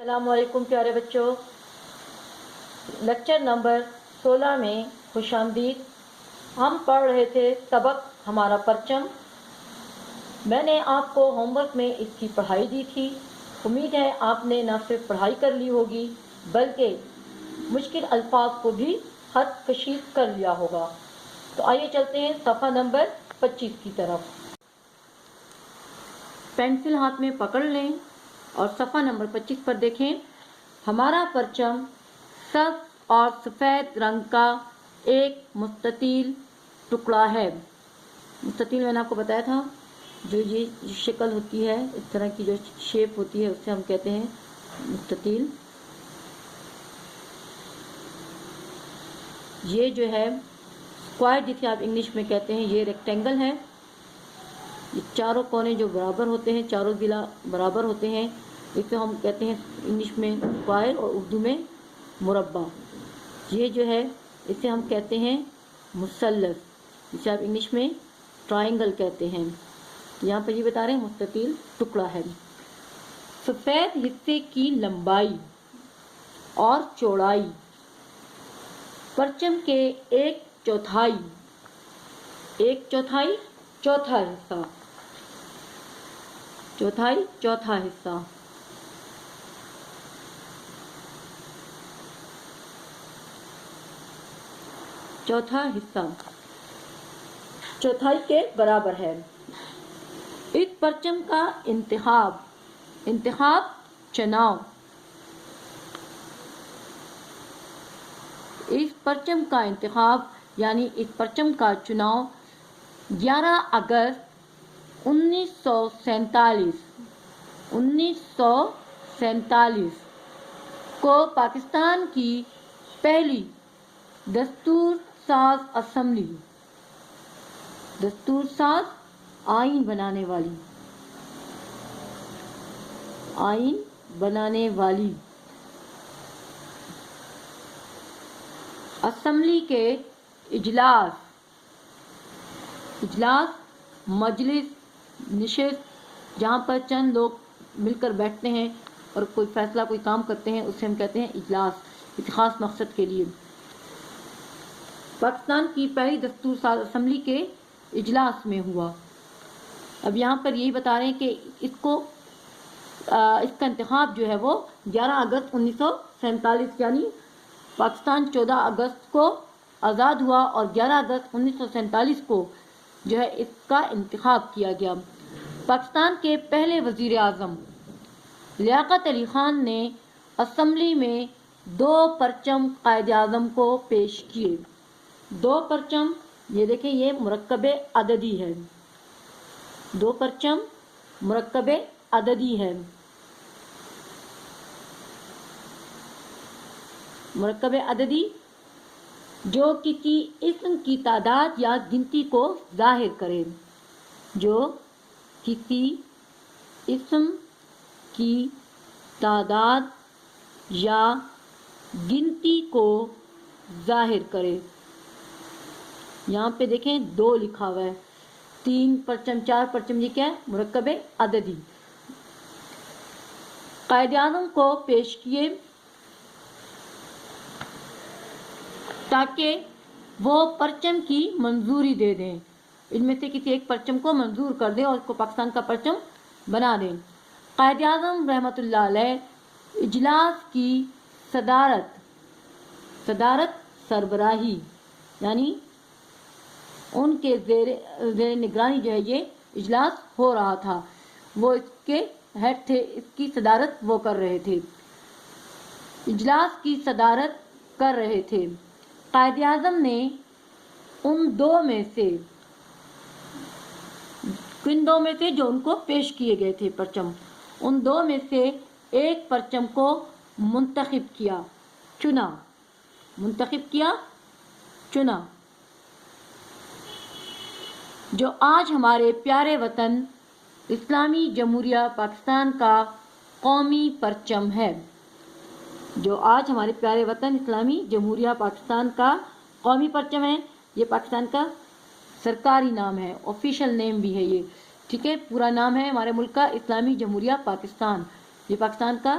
السلام علیکم پیارے بچوں، لیکچر نمبر 16 میں خوش آمدید۔ ہم پڑھ رہے تھے سبق ہمارا پرچم۔ میں نے آپ کو ہوم ورک میں اس کی پڑھائی دی تھی۔ امید ہے آپ نے نہ صرف پڑھائی کر لی ہوگی بلکہ مشکل الفاظ کو بھی خط کشید کر لیا ہوگا۔ تو آئیے چلتے ہیں صفحہ نمبر 25 کی طرف۔ پینسل ہاتھ میں پکڑ لیں اور صفحہ نمبر 25 پر دیکھیں۔ ہمارا پرچم سبز اور سفید رنگ کا ایک مستطیل ٹکڑا ہے۔ مستطیل میں نے آپ کو بتایا تھا، جو یہ شکل ہوتی ہے، اس طرح کی جو شیپ ہوتی ہے، اسے ہم کہتے ہیں مستطیل۔ یہ جو ہے اسکوائر جسے آپ انگلش میں کہتے ہیں، یہ ریکٹینگل ہے۔ یہ چاروں کونے جو برابر ہوتے ہیں، چاروں ضلع برابر ہوتے ہیں، اسے ہم کہتے ہیں انگلش میں اسکوائر اور اردو میں مربع۔ یہ جو ہے اسے ہم کہتے ہیں مثلث، جسے آپ انگلش میں ٹرائنگل کہتے ہیں۔ یہاں پر یہ بتا رہے ہیں مستطیل ٹکڑا ہے۔ سفید حصے کی لمبائی اور چوڑائی پرچم کے ایک چوتھائی چوتھا حصہ، چوتھا حصہ چوتھائی کے برابر ہے۔ اس پرچم کا انتخاب چناؤ۔ اس پرچم کا انتخاب یعنی اس پرچم کا چناؤ 11 اگست 1947 کو پاکستان کی پہلی دستور ساز اسمبلی، آئین بنانے والی اسمبلی کے اجلاس مجلس نشست، جہاں پر چند لوگ مل کر بیٹھتے ہیں اور کوئی فیصلہ کوئی کام کرتے ہیں، اسے ہم کہتے ہیں اجلاس، ایک خاص مقصد کے لیے۔ پاکستان کی پہلی دستور ساز اسمبلی کے اجلاس میں ہوا۔ اب یہاں پر یہی بتا رہے ہیں کہ اس کا انتخاب جو ہے وہ 11 اگست 1947 یعنی پاکستان 14 اگست کو آزاد ہوا اور 11 اگست 1947 کو جو ہے اس کا انتخاب کیا گیا۔ پاکستان کے پہلے وزیر اعظم لیاقت علی خان نے اسمبلی میں 2 پرچم قائد اعظم کو پیش کیے۔ 2 پرچم، یہ دیکھیں یہ مرکب عددی ہے، 2 پرچم مرکب عددی ہے۔ مرکب عددی جو کسی اسم کی تعداد یا گنتی کو ظاہر کرے، جو کسی اسم کی تعداد یا گنتی کو ظاہر کرے۔ یہاں پہ دیکھیں 2 لکھا ہوا ہے، 3 پرچم 4 پرچم، یہ کیا ہے؟ مرکب عددی۔ قائد اعظم کو پیش کیے تاکہ وہ پرچم کی منظوری دے دیں، ان میں سے کسی ایک پرچم کو منظور کر دیں اور اس کو پاکستان کا پرچم بنا دیں۔ قائد اعظم رحمۃ اللہ علیہ اجلاس کی صدارت سربراہی یعنی ان کے زیر نگرانی جو ہے یہ اجلاس ہو رہا تھا، وہ اس کے ہیڈ تھے، اس کی صدارت وہ کر رہے تھے، اجلاس کی صدارت کر رہے تھے۔ قائد اعظم نے ان دو میں سے جو ان کو پیش کیے گئے تھے پرچم، ان 2 میں سے ایک پرچم کو منتخب کیا، چنا، جو آج ہمارے پیارے وطن اسلامی جمہوریہ پاکستان کا قومی پرچم ہے۔ جو آج ہمارے پیارے وطن اسلامی جمہوریہ پاکستان کا قومی پرچم ہے، یہ پاکستان کا سرکاری نام ہے، آفیشیل نیم بھی ہے یہ، ٹھیک ہے، پورا نام ہے ہمارے ملک کا اسلامی جمہوریہ پاکستان، یہ پاکستان کا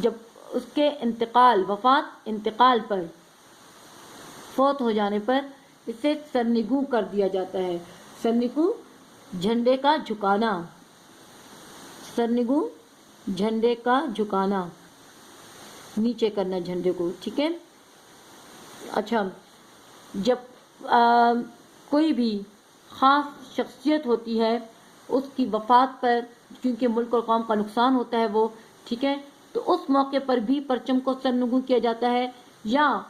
جب اس کے انتقال پر فوت ہو جانے پر اسے سرنگوں کر دیا جاتا ہے. سرنگوں جھنڈے کا جھکانا، سرنگوں جھنڈے کا جھکانا، نیچے کرنا جھنڈے کو. ٹھیک ہے. اچھا، جب کوئی بھی خاص شخصیت ہوتی ہے اس کی وفات پر، کیونکہ ملک اور قوم کا نقصان ہوتا ہے وہ، ٹھیک ہے، تو اس موقع پر بھی پرچم کو سرنگوں کیا جاتا ہے. یا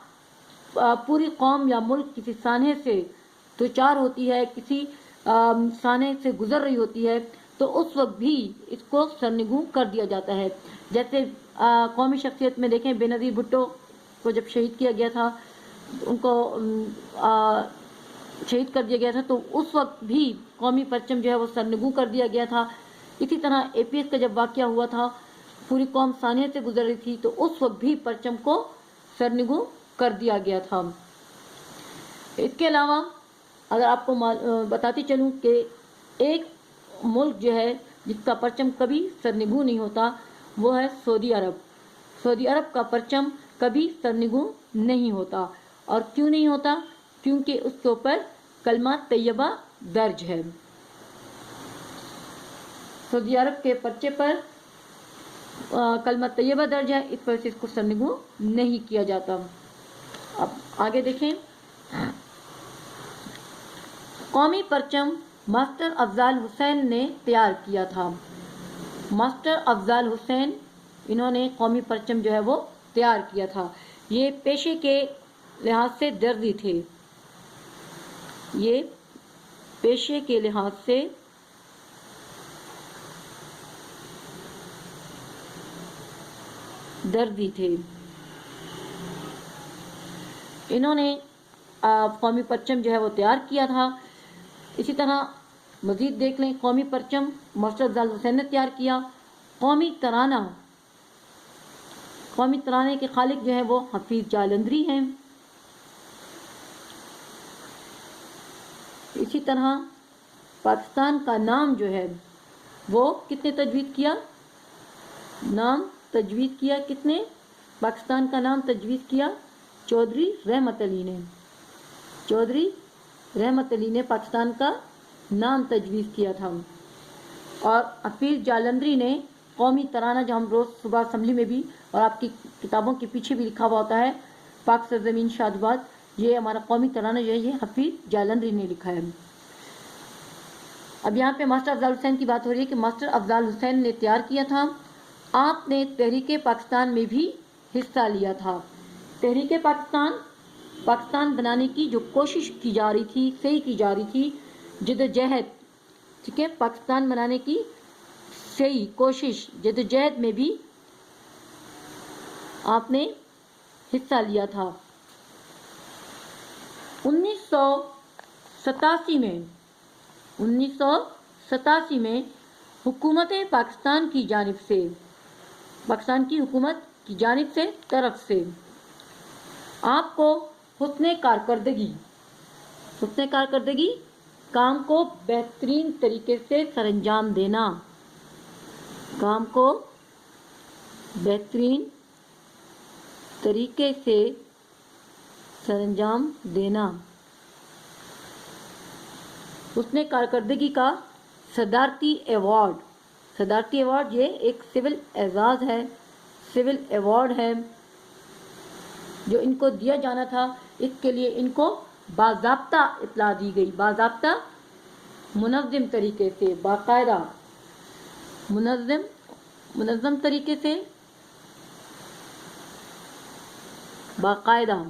پوری قوم یا ملک کسی سانحے سے دوچار ہوتی ہے، کسی سانحے سے گزر رہی ہوتی ہے، تو اس وقت بھی اس کو سرنگوں کر دیا جاتا ہے. جیسے قومی شخصیت میں دیکھیں، بے نظیر بھٹو کو جب شہید کیا گیا تھا، ان کو شہید کر دیا گیا تھا، تو اس وقت بھی قومی پرچم جو ہے وہ سرنگوں کر دیا گیا تھا. اسی طرح APS کا جب واقعہ ہوا تھا، پوری قوم سانحے سے گزر رہی تھی، تو اس وقت بھی پرچم کو سرنگوں کر دیا گیا تھا. اس کے علاوہ اگر آپ کو بتاتی چلوں کہ ایک ملک جو ہے جس کا پرچم کبھی سرنگوں نہیں ہوتا، وہ ہے سعودی عرب. سعودی عرب کا پرچم کبھی سرنگوں نہیں ہوتا. اور کیوں نہیں ہوتا؟ کیونکہ اس کے اوپر کلمہ طیبہ درج ہے. سعودی عرب کے پرچے پر کلمہ طیبہ درج ہے، اس وجہ سے اس کو سرنگوں نہیں کیا جاتا. اب آگے دیکھیں، قومی پرچم ماسٹر افضال حسین نے تیار کیا تھا. ماسٹر افضال حسین، انہوں نے قومی پرچم جو ہے وہ تیار کیا تھا. یہ پیشے کے لحاظ سے درزی تھے. یہ پیشے کے لحاظ سے درزی تھے. انہوں نے قومی پرچم جو ہے وہ تیار کیا تھا. اسی طرح مزید دیکھ لیں، قومی پرچم ماسٹر افضال حسین نے تیار کیا. قومی ترانے کے خالق جو ہیں وہ حفیظ جالندری ہیں. اسی طرح پاکستان کا نام جو ہے وہ کتنے تجویز کیا؟ نام تجویز کیا کتنے؟ پاکستان کا نام تجویز کیا چودھری رحمت علی نے. چودھری رحمت علی نے پاکستان کا نام تجویز کیا تھا. اور حفیظ جالندری نے قومی ترانہ، جو ہم روز صبح اسمبلی میں بھی اور آپ کی کتابوں کے پیچھے بھی لکھا ہوا ہوتا ہے، پاک سرزمین شاد باد، یہ ہمارا قومی ترانہ جو ہے یہ حفیظ جالندری نے لکھا ہے. اب یہاں پہ ماسٹر افضال حسین کی بات ہو رہی ہے کہ ماسٹر افضال حسین نے تیار کیا تھا. آپ نے تحریک پاکستان میں بھی حصہ لیا تھا. تحریک پاکستان بنانے کی جو کوشش کی جا رہی تھی، صحیح کی جا رہی تھی، جدوجہد، ٹھیک ہے، پاکستان بنانے کی صحیح کوشش، جدوجہد میں بھی آپ نے حصہ لیا تھا. 1987 میں حکومت پاکستان کی جانب سے، پاکستان کی حکومت کی جانب سے طرف سے آپ کو حسن کارکردگی کام کو بہترین طریقے سے سر انجام دینا، کام کو بہترین طریقے سے سر انجام دینا، حسن کارکردگی کا صدارتی ایوارڈ یہ ایک سول اعزاز ہے، سول ایوارڈ ہے جو ان کو دیا جانا تھا. اس کے لیے ان کو باضابطہ اطلاع دی گئی، باضابطہ منظم طریقے سے، باقاعدہ منظم طریقے سے، باقاعدہ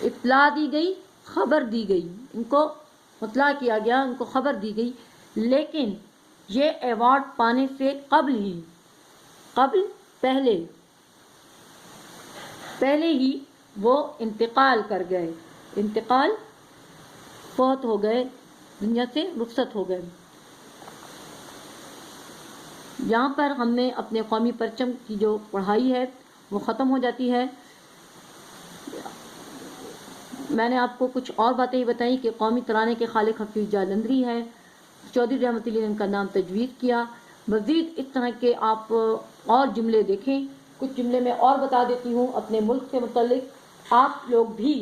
اطلاع دی گئی، خبر دی گئی، ان کو مطلع کیا گیا، ان کو خبر دی گئی. لیکن یہ ایوارڈ پانے سے پہلے ہی وہ انتقال کر گئے، فوت ہو گئے، دنیا سے رخصت ہو گئے. یہاں پر ہم نے اپنے قومی پرچم کی جو پڑھائی ہے وہ ختم ہو جاتی ہے. میں نے آپ کو کچھ اور باتیں یہ بتائیں کہ قومی ترانے کے خالق حفیظ جالندری ہے، چودھری رحمت علی نے ان کا نام تجویز کیا. مزید اس طرح کے آپ اور جملے دیکھیں. کچھ جملے میں اور بتا دیتی ہوں اپنے ملک سے متعلق. آپ لوگ بھی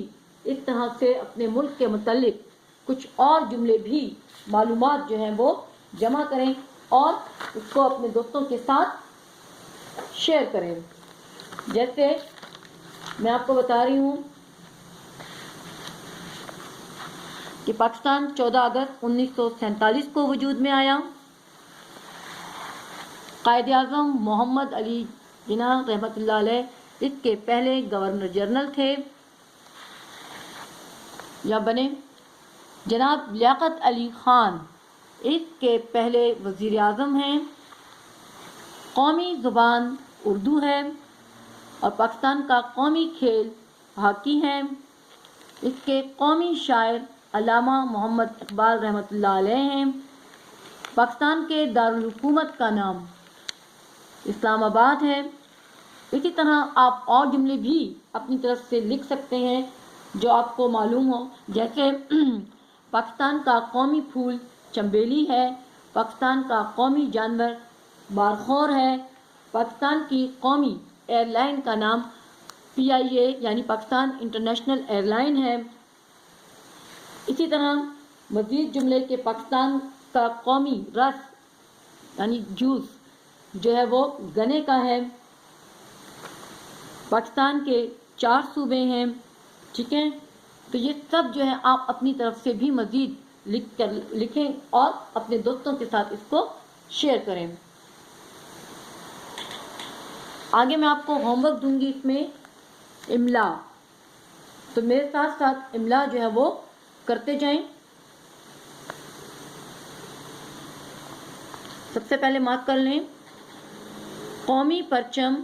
اس طرح سے اپنے ملک کے متعلق کچھ اور جملے بھی معلومات جو ہیں وہ جمع کریں اور اس کو اپنے دوستوں کے ساتھ شیئر کریں. جیسے میں آپ کو بتا رہی ہوں کہ پاکستان 14 اگست 1947 کو وجود میں آیا. قائد اعظم محمد علی جناح رحمۃ اللہ علیہ اس کے پہلے گورنر جنرل تھے یا بنے. جناب لیاقت علی خان اس کے پہلے وزیر اعظم ہیں. قومی زبان اردو ہے اور پاکستان کا قومی کھیل ہاکی ہے. اس کے قومی شاعر علامہ محمد اقبال رحمۃ اللہ علیہ ہیں. پاکستان کے دارالحکومت کا نام اسلام آباد ہے. اسی طرح آپ اور جملے بھی اپنی طرف سے لکھ سکتے ہیں جو آپ کو معلوم ہو. جیسے پاکستان کا قومی پھول چنبیلی ہے. پاکستان کا قومی جانور بارخور ہے. پاکستان کی قومی ایئر لائن کا نام PIA یعنی پاکستان انٹرنیشنل ایئر لائن ہے. اسی طرح مزید جملے کہ پاکستان کا قومی رس یعنی جوس جو ہے وہ گنے کا ہے. پاکستان کے 4 صوبے ہیں. ٹھیک ہے، تو یہ سب جو ہے آپ اپنی طرف سے بھی مزید لکھیں اور اپنے دوستوں کے ساتھ اس کو شیئر کریں. آگے میں آپ کو ہوم ورک دوں گی اس میں املا، تو میرے ساتھ ساتھ املا جو ہے وہ کرتے جائیں. سب سے پہلے مارک کر لیں. قومی پرچم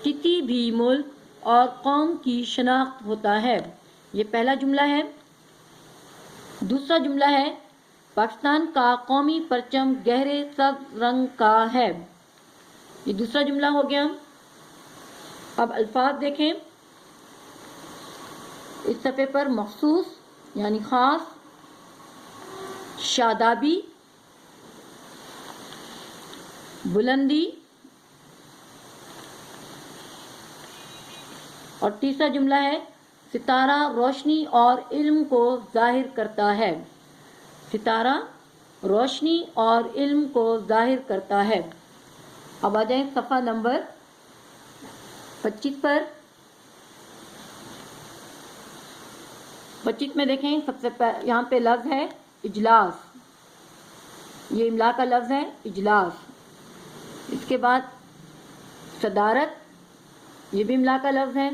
کسی بھی ملک اور قوم کی شناخت ہوتا ہے. یہ پہلا جملہ ہے. دوسرا جملہ ہے پاکستان کا قومی پرچم گہرے سبز رنگ کا ہے. یہ دوسرا جملہ ہو گیا. اب الفاظ دیکھیں. اس صفحے پر مخصوص یعنی خاص، شادابی، بلندی اور تیسرا جملہ ہے ستارہ روشنی اور علم کو ظاہر کرتا ہے. ستارہ روشنی اور علم کو ظاہر کرتا ہے. اب آ جائیں صفحہ نمبر 25 پر. 25 میں دیکھیں سب سے یہاں پہ لفظ ہے اجلاس. یہ املا کا لفظ ہے اجلاس. اس کے بعد صدارت، یہ بھی املا کا لفظ ہے.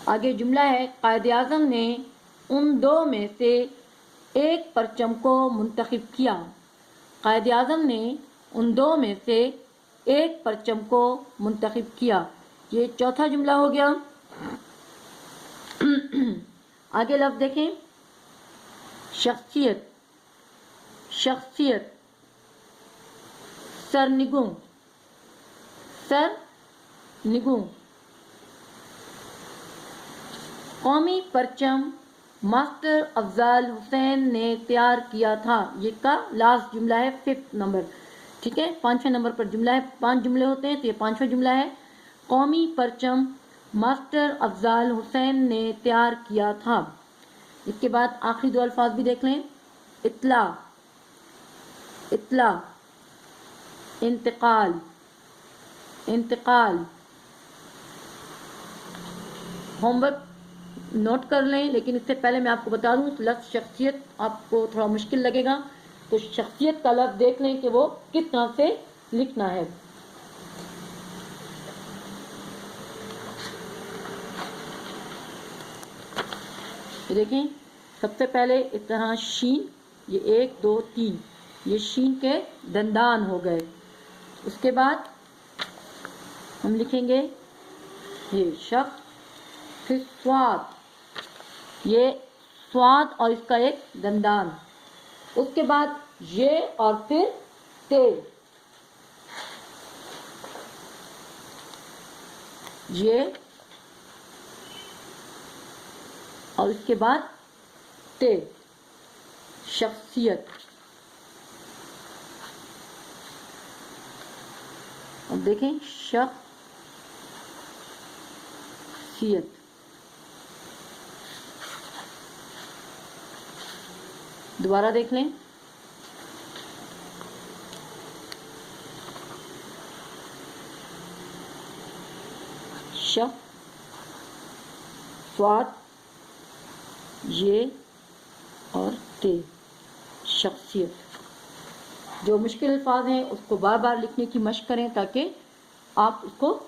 آگے جملہ ہے قائد اعظم نے ان 2 میں سے ایک پرچم کو منتخب کیا. قائد اعظم نے ان 2 میں سے ایک پرچم کو منتخب کیا. یہ چوتھا جملہ ہو گیا. آگے لفظ دیکھیں شخصیت، شخصیت، سرنگوں، سرنگوں. قومی پرچم ماسٹر افضل حسین نے تیار کیا تھا. یہ کا لاسٹ جملہ ہے 5 نمبر. ٹھیک ہے، 5ویں نمبر پر جملہ ہے. 5 جملے ہوتے ہیں تو یہ 5واں جملہ ہے. قومی پرچم ماسٹر افضل حسین نے تیار کیا تھا. اس کے بعد آخری 2 الفاظ بھی دیکھ لیں. اطلاع، اطلاع، انتقال، انتقال. ہوم ورک نوٹ کر لیں، لیکن اس سے پہلے میں آپ کو بتا دوں لفظ شخصیت آپ کو تھوڑا مشکل لگے گا، تو شخصیت کا لفظ دیکھ لیں کہ وہ کس طرح سے لکھنا ہے. دیکھیں سب سے پہلے اس طرح شین، یہ 1 2 3، یہ شین کے دندان ہو گئے. اس کے بعد ہم لکھیں گے یہ شخص، پھر سواد، یہ سواد اور اس کا ایک دندان. اس کے بعد یہ اور پھر تے، یہ اور اس کے بعد تے، شخصیت. اب دیکھیں شخصیت، دوبارہ دیکھ لیں، شخص سواد یہ اور تے، شخصیت۔ جو مشکل الفاظ ہیں اس کو بار بار لکھنے کی مشق کریں تاکہ آپ اس کو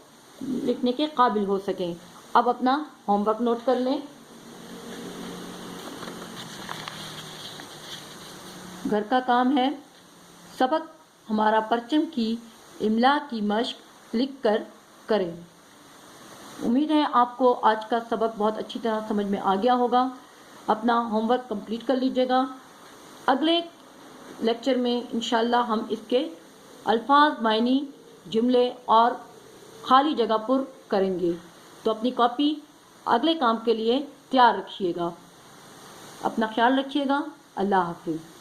لکھنے کے قابل ہو سکیں۔ اب اپنا ہوم ورک نوٹ کر لیں۔ گھر کا کام ہے، سبق ہمارا پرچم کی املا کی مشق لکھ کر کریں۔ امید ہے آپ کو آج کا سبق بہت اچھی طرح سمجھ میں آ گیا ہوگا۔ اپنا ہوم ورک کمپلیٹ کر لیجیے گا۔ اگلے لیکچر میں انشاءاللہ ہم اس کے الفاظ، معنی، جملے اور خالی جگہ پر کریں گے، تو اپنی کاپی اگلے کام کے لیے تیار رکھیے گا۔ اپنا خیال رکھیے گا۔ اللہ حافظ۔